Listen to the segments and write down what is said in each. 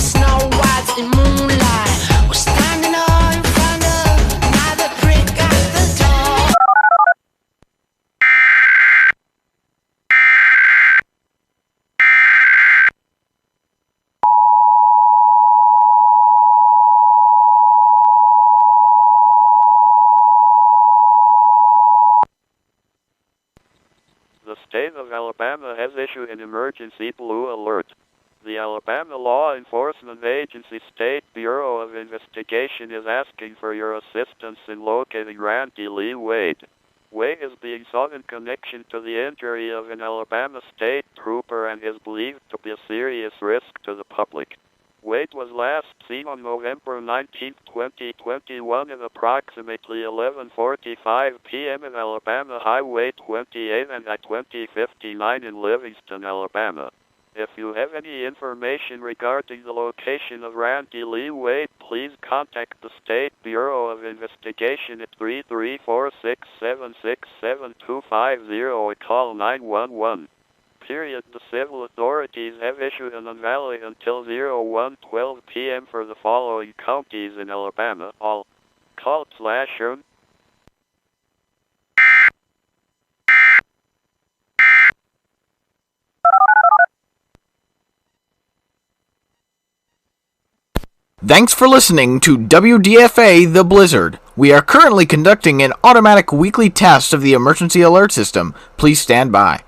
Snow White in moonlight. We're standing all in front of another brick at the door. The state of Alabama has issued an emergency blue alert. The Alabama Law Enforcement Agency State Bureau of Investigation is asking for your assistance in locating Randy Lee Wade. Wade is being sought in connection to the injury of an Alabama state trooper and is believed to be a serious risk to the public. Wade was last seen on November 19, 2021 at approximately 11:45 p.m. at Alabama Highway 28 and I-2059 in Livingston, Alabama. If you have any information regarding the location of Randy Lee Wade, please contact the State Bureau of Investigation at 334-676-7250 or call 911. The civil authorities have issued an unvalid until 01:12 p.m. for the following counties in Alabama. All call/earn. Thanks for listening to WDFA The Blizzard. We are currently conducting an automatic weekly test of the emergency alert system. Please stand by.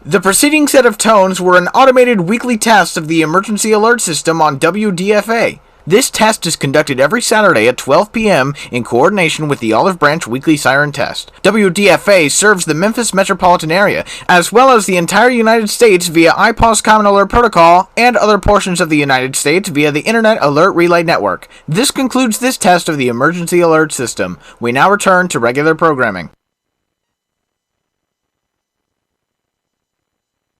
The preceding set of tones were an automated weekly test of the emergency alert system on WDFA. This test is conducted every Saturday at 12 p.m. in coordination with the Olive Branch Weekly Siren Test. WDFA serves the Memphis metropolitan area, as well as the entire United States via IPAWS Common Alert Protocol and other portions of the United States via the Internet Alert Relay Network. This concludes this test of the emergency alert system. We now return to regular programming.